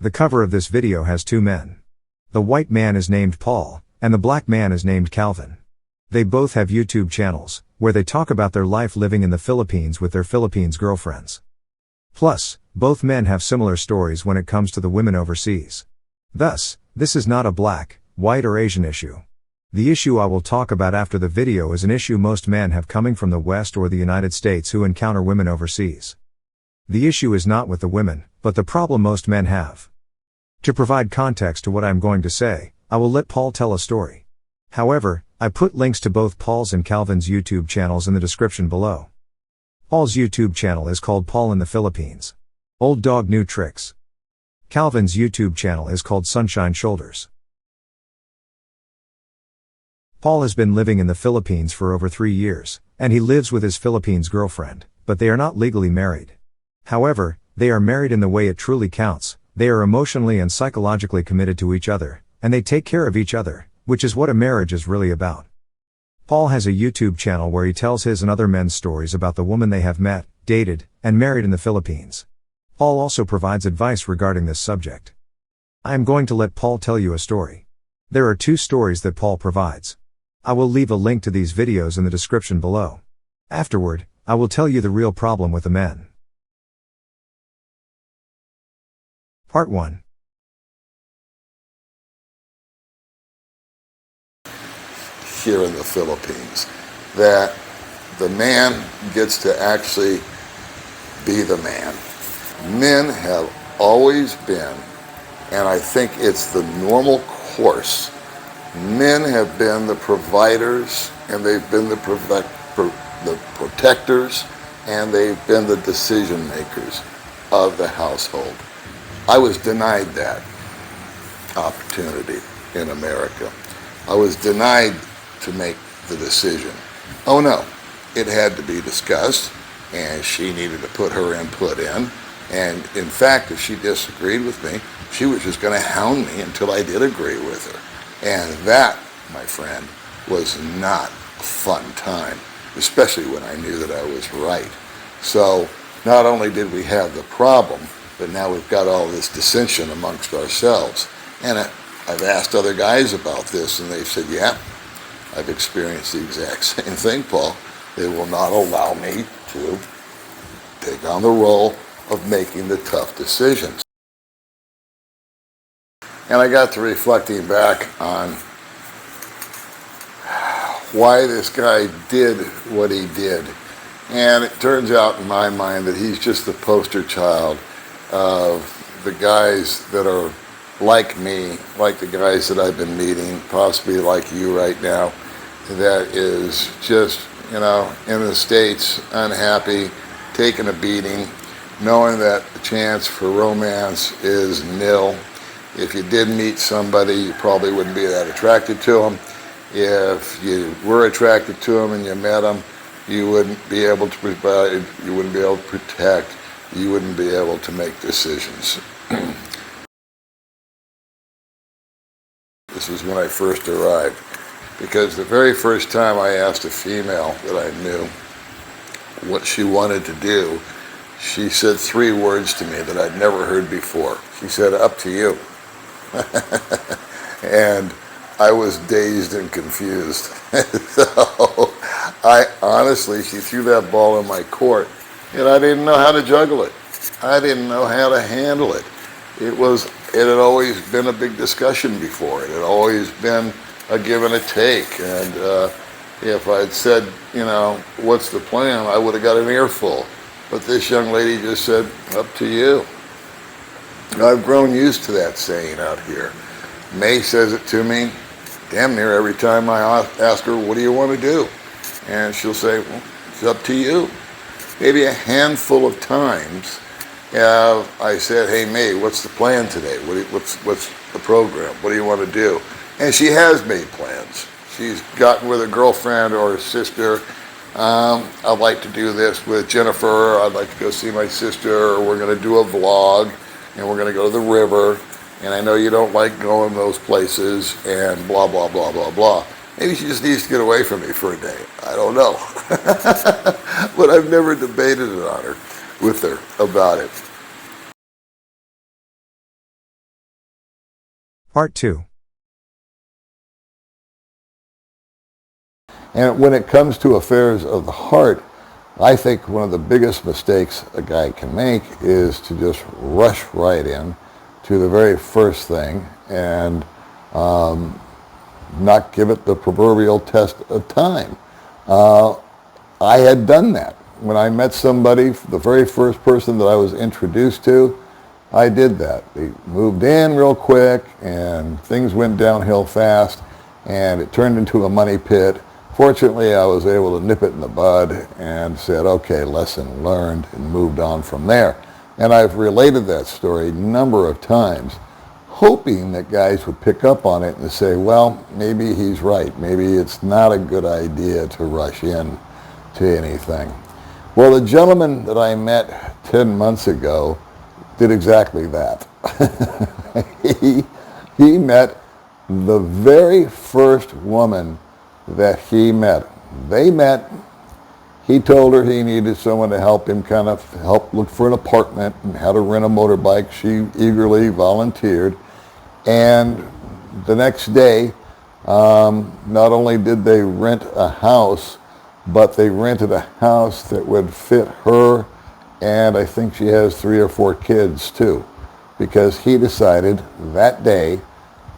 The cover of this video has two men. The white man is named Paul, and the black man is named Calvin. They both have YouTube channels, where they talk about their life living in the Philippines with their Philippines girlfriends. Plus, both men have similar stories when it comes to the women overseas. Thus, this is not a black, white or Asian issue. The issue I will talk about after the video is an issue most men have coming from the West or the United States who encounter women overseas. The issue is not with the women, but the problem most men have. To provide context to what I am going to say, I will let Paul tell a story. However, I put links to both Paul's and Calvin's YouTube channels in the description below. Paul's YouTube channel is called Paul in the Philippines. Old Dog New Tricks. Calvin's YouTube channel is called Sunshine Shoulders. Paul has been living in the Philippines for over 3 years, and he lives with his Philippines girlfriend, but they are not legally married. However, they are married in the way it truly counts. They are emotionally and psychologically committed to each other, and they take care of each other, which is what a marriage is really about. Paul has a YouTube channel where he tells his and other men's stories about the woman they have met, dated, and married in the Philippines. Paul also provides advice regarding this subject. I am going to let Paul tell you a story. There are 2 stories that Paul provides. I will leave a link to these videos in the description below. Afterward, I will tell you the real problem with the men. Part 1. Here in the Philippines, that the man gets to actually be the man. Men have always been, and I think it's the normal course, men have been the providers, and they've been the protectors, and they've been the decision makers of the household. I was denied that opportunity in America. I was denied to make the decision. Oh no, it had to be discussed, and she needed to put her input in, and in fact, if she disagreed with me, she was just going to hound me until I did agree with her. And that, my friend, was not a fun time, especially when I knew that I was right. So not only did we have the problem, but now we've got all this dissension amongst ourselves. And I've asked other guys about this, and they've said, yeah, I've experienced the exact same thing, Paul. They will not allow me to take on the role of making the tough decisions. And I got to reflecting back on why this guy did what he did. And it turns out in my mind that he's just the poster child of the guys that are like me, like the guys that I've been meeting, possibly like you right now, that is just, in the States, unhappy, taking a beating, knowing that the chance for romance is nil. If you did meet somebody, you probably wouldn't be that attracted to them. If you were attracted to them and you met them, you wouldn't be able to provide, you wouldn't be able to protect, you wouldn't be able to make decisions. This was when I first arrived, because the very first time I asked a female that I knew what she wanted to do, she said 3 words to me that I'd never heard before. She said, "Up to you." And I was dazed and confused. So I honestly, she threw that ball in my court, and I didn't know how to juggle it. I didn't know how to handle it. It had always been a big discussion before. It had always been a give and a take. And if I'd said, what's the plan, I would have got an earful. But this young lady just said, "Up to you." I've grown used to that saying out here. May says it to me damn near every time I ask her, "What do you want to do?" And she'll say, "Well, it's up to you." Maybe a handful of times I said, "Hey May, what's the plan today? What's the program? What do you want to do?" And she has made plans. She's gotten with a girlfriend or a sister. I'd like to do this with Jennifer. I'd like to go see my sister. Or we're going to do a vlog, and we're going to go to the river. And I know you don't like going those places, and blah, blah, blah, blah, blah. Maybe she just needs to get away from me for a day. I don't know. But I've never debated it with her about it. Part 2. And when it comes to affairs of the heart, I think one of the biggest mistakes a guy can make is to just rush right in to the very first thing and not give it the proverbial test of time. I had done that. When I met somebody, the very first person that I was introduced to, I did that. They moved in real quick and things went downhill fast and it turned into a money pit. Fortunately, I was able to nip it in the bud and said, okay, lesson learned, and moved on from there. And I've related that story a number of times, hoping that guys would pick up on it and say, well, maybe he's right. Maybe it's not a good idea to rush in to anything. Well, the gentleman that I met 10 months ago did exactly that. he met the very first woman that he met. They met. He told her he needed someone to help him help look for an apartment and how to rent a motorbike. She eagerly volunteered. And the next day, not only did they rent a house, but they rented a house that would fit her, and I think she has 3 or 4 kids too, because he decided that day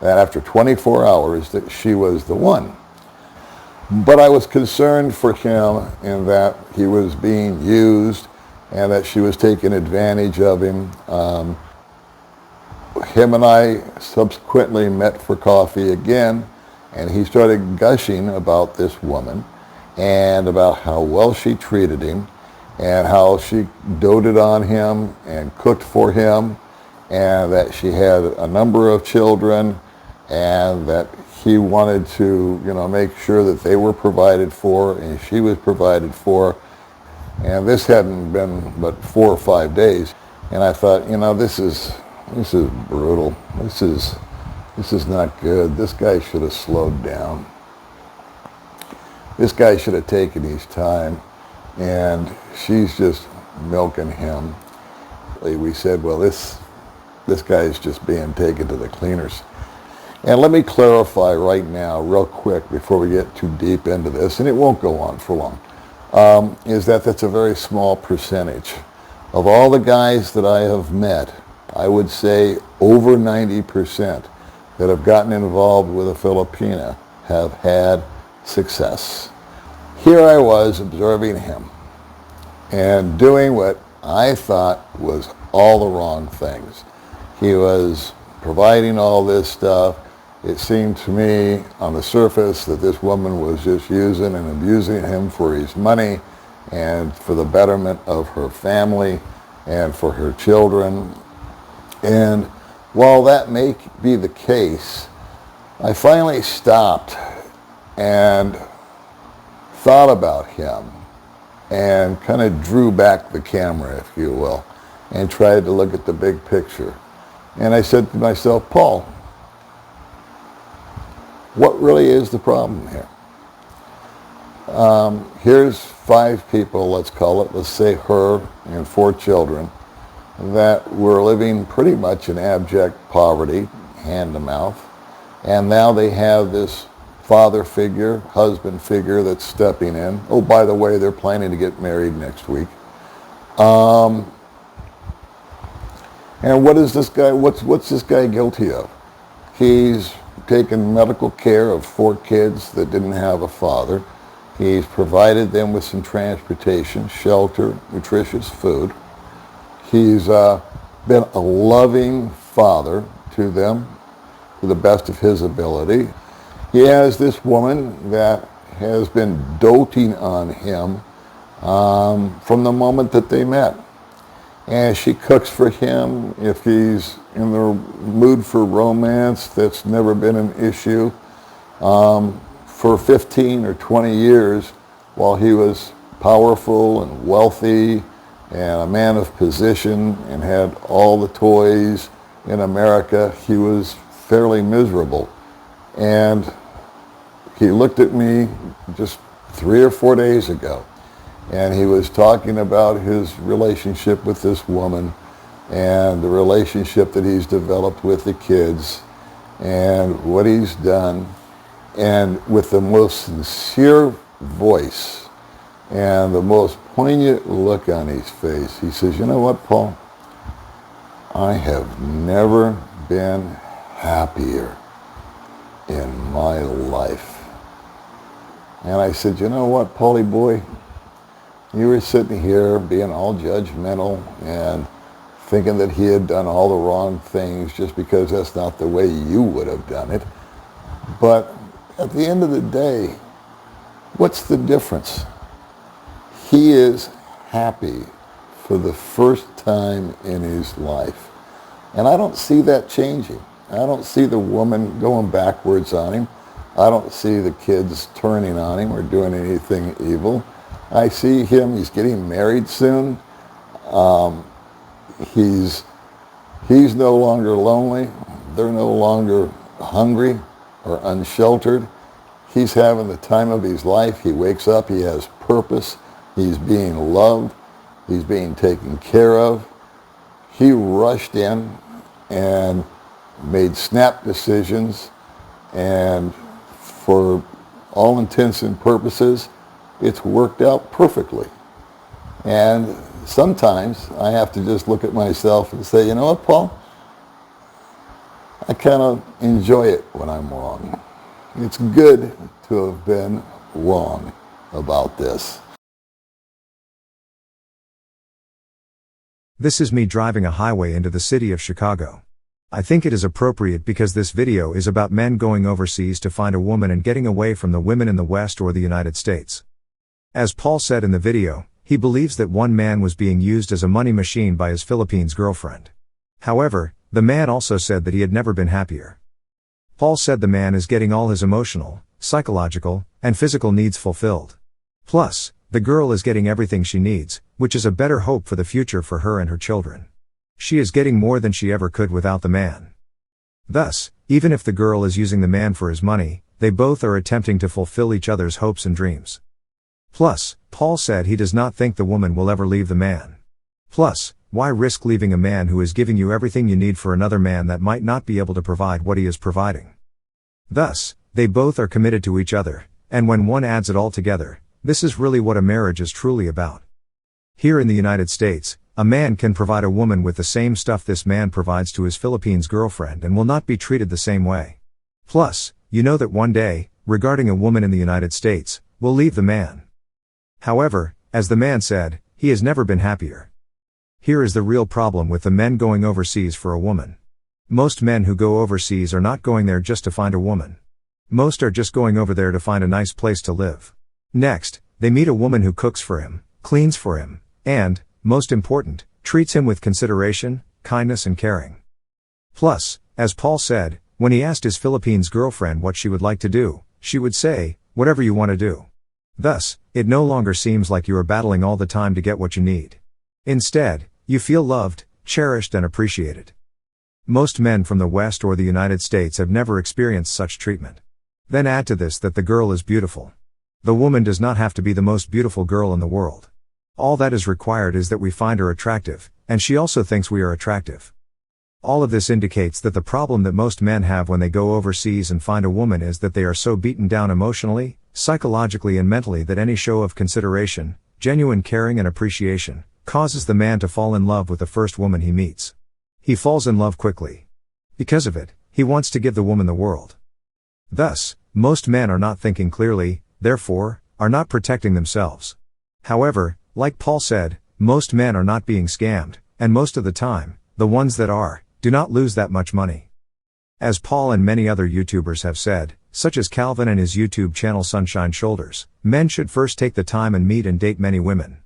that after 24 hours that she was the one. But I was concerned for him in that he was being used and that she was taking advantage of him. Him and I subsequently met for coffee again, and he started gushing about this woman and about how well she treated him and how she doted on him and cooked for him, and that she had a number of children, and that he wanted to, make sure that they were provided for and she was provided for. And this hadn't been but 4 or 5 days. And I thought, this is brutal. This is not good. This guy should have slowed down. This guy should have taken his time. And she's just milking him. We said, well, this guy's just being taken to the cleaners. And let me clarify right now, real quick, before we get too deep into this, and it won't go on for long, is that that's a very small percentage. Of all the guys that I have met, I would say over 90% that have gotten involved with a Filipina have had success. Here I was observing him and doing what I thought was all the wrong things. He was providing all this stuff. It seemed to me on the surface that this woman was just using and abusing him for his money and for the betterment of her family and for her children. And while that may be the case, I finally stopped and thought about him and kind of drew back the camera, if you will, and tried to look at the big picture. And I said to myself, Paul, what really is the problem here? Here's 5 people, let's call it, let's say her and 4 children, that were living pretty much in abject poverty, hand to mouth, and now they have this father figure, husband figure that's stepping in. Oh, by the way, they're planning to get married next week. And what is this guy, what's this guy guilty of? He's taken medical care of 4 kids that didn't have a father. He's provided them with some transportation, shelter, nutritious food. He's been a loving father to them to the best of his ability. He has this woman that has been doting on him from the moment that they met. And she cooks for him if he's in the mood for romance. That's never been an issue. For 15 or 20 years, while he was powerful and wealthy and a man of position and had all the toys in America, he was fairly miserable. And he looked at me just 3 or 4 days ago, and he was talking about his relationship with this woman and the relationship that he's developed with the kids. and what he's done, and with the most sincere voice and the most poignant look on his face, he says, "You know what, Paul? I have never been happier in my life." And I said, "You know what, Paulie boy? You were sitting here being all judgmental and thinking that he had done all the wrong things just because that's not the way you would have done it. But at the end of the day, what's the difference? He is happy for the first time in his life. And I don't see that changing. I don't see the woman going backwards on him. I don't see the kids turning on him or doing anything evil. I see him, he's getting married soon. He's no longer lonely. They're no longer hungry or unsheltered. He's having the time of his life. He wakes up, he has purpose. He's being loved. He's being taken care of. He rushed in and made snap decisions, and for all intents and purposes, it's worked out perfectly. And sometimes I have to just look at myself and say, you know what, Paul? I kind of enjoy it when I'm wrong. It's good to have been wrong about this. This is me driving a highway into the city of Chicago. I think it is appropriate because this video is about men going overseas to find a woman and getting away from the women in the West or the United States. As Paul said in the video, he believes that one man was being used as a money machine by his Philippines girlfriend. However, the man also said that he had never been happier. Paul said the man is getting all his emotional, psychological, and physical needs fulfilled. Plus, the girl is getting everything she needs, which is a better hope for the future for her and her children. She is getting more than she ever could without the man. Thus, even if the girl is using the man for his money, they both are attempting to fulfill each other's hopes and dreams. Plus, Paul said he does not think the woman will ever leave the man. Plus, why risk leaving a man who is giving you everything you need for another man that might not be able to provide what he is providing? Thus, they both are committed to each other, and when one adds it all together, this is really what a marriage is truly about. Here in the United States, a man can provide a woman with the same stuff this man provides to his Philippines girlfriend and will not be treated the same way. Plus, you know that one day, regarding a woman in the United States, will leave the man. However, as the man said, he has never been happier. Here is the real problem with the men going overseas for a woman. Most men who go overseas are not going there just to find a woman. Most are just going over there to find a nice place to live. Next, they meet a woman who cooks for him, cleans for him, and, most important, treats him with consideration, kindness and caring. Plus, as Paul said, when he asked his Philippines girlfriend what she would like to do, she would say, "Whatever you want to do." Thus, it no longer seems like you are battling all the time to get what you need. Instead, you feel loved, cherished and appreciated. Most men from the West or the United States have never experienced such treatment. Then add to this that the girl is beautiful. The woman does not have to be the most beautiful girl in the world. All that is required is that we find her attractive, and she also thinks we are attractive. All of this indicates that the problem that most men have when they go overseas and find a woman is that they are so beaten down emotionally, psychologically and mentally that any show of consideration, genuine caring and appreciation, causes the man to fall in love with the first woman he meets. He falls in love quickly. Because of it, he wants to give the woman the world. Thus, most men are not thinking clearly, therefore, are not protecting themselves. However, like Paul said, most men are not being scammed, and most of the time, the ones that are, do not lose that much money. As Paul and many other YouTubers have said, such as Calvin and his YouTube channel Sunshine Shoulders, men should first take the time and meet and date many women.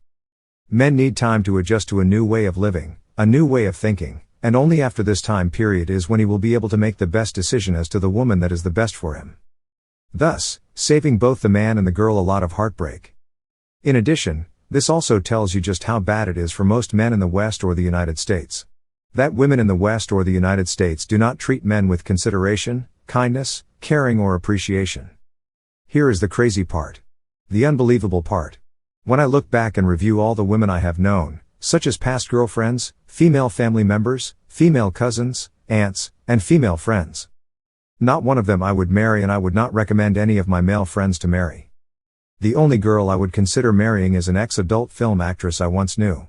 Men need time to adjust to a new way of living, a new way of thinking, and only after this time period is when he will be able to make the best decision as to the woman that is the best for him. Thus, saving both the man and the girl a lot of heartbreak. In addition, this also tells you just how bad it is for most men in the West or the United States. That women in the West or the United States do not treat men with consideration, kindness, caring or appreciation. Here is the crazy part. The unbelievable part. When I look back and review all the women I have known, such as past girlfriends, female family members, female cousins, aunts, and female friends. Not one of them I would marry, and I would not recommend any of my male friends to marry. The only girl I would consider marrying is an ex-adult film actress I once knew.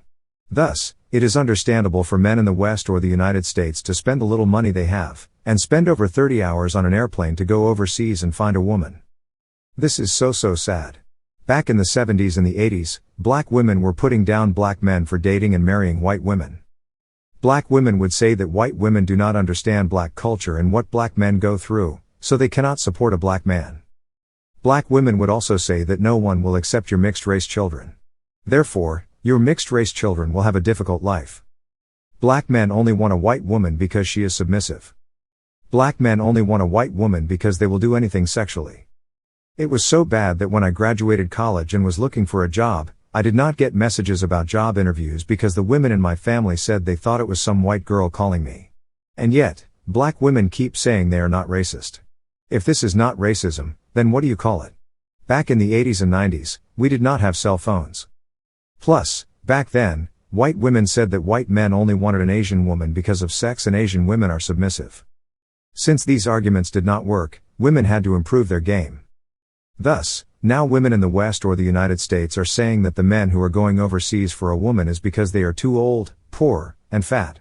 Thus, it is understandable for men in the West or the United States to spend the little money they have, and spend over 30 hours on an airplane to go overseas and find a woman. This is so sad. Back in the 70s and the 80s, black women were putting down black men for dating and marrying white women. Black women would say that white women do not understand black culture and what black men go through, so they cannot support a black man. Black women would also say that no one will accept your mixed-race children. Therefore, your mixed-race children will have a difficult life. Black men only want a white woman because she is submissive. Black men only want a white woman because they will do anything sexually. It was so bad that when I graduated college and was looking for a job, I did not get messages about job interviews because the women in my family said they thought it was some white girl calling me. And yet, black women keep saying they are not racist. If this is not racism, then what do you call it? Back in the 80s and 90s, we did not have cell phones. Plus, back then, white women said that white men only wanted an Asian woman because of sex and Asian women are submissive. Since these arguments did not work, women had to improve their game. Thus, now women in the West or the United States are saying that the men who are going overseas for a woman is because they are too old, poor, and fat.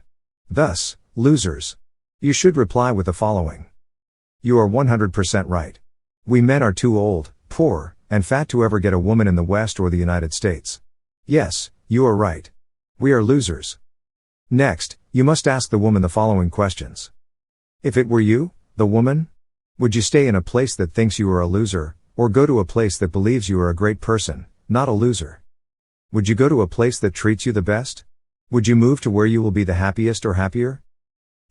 Thus, losers. You should reply with the following. You are 100% right. We men are too old, poor, and fat to ever get a woman in the West or the United States. Yes, you are right. We are losers. Next, you must ask the woman the following questions. If it were you, the woman, would you stay in a place that thinks you are a loser, or go to a place that believes you are a great person, not a loser? Would you go to a place that treats you the best? Would you move to where you will be the happiest or happier?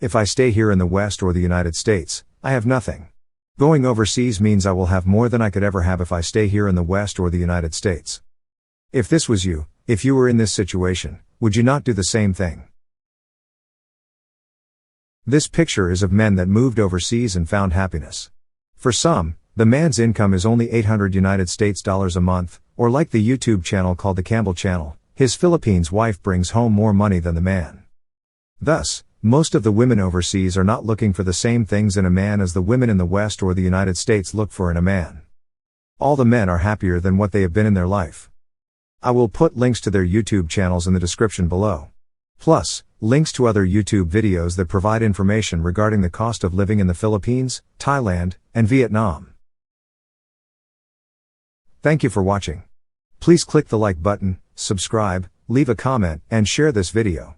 If I stay here in the West or the United States, I have nothing. Going overseas means I will have more than I could ever have if I stay here in the West or the United States. If this was you, if you were in this situation, would you not do the same thing? This picture is of men that moved overseas and found happiness. For some, the man's income is only $800 a month, or like the YouTube channel called the Campbell Channel, his Philippines wife brings home more money than the man. Thus, most of the women overseas are not looking for the same things in a man as the women in the West or the United States look for in a man. All the men are happier than what they have been in their life. I will put links to their YouTube channels in the description below. Plus, links to other YouTube videos that provide information regarding the cost of living in the Philippines, Thailand, and Vietnam. Thank you for watching. Please click the like button, subscribe, leave a comment, and share this video.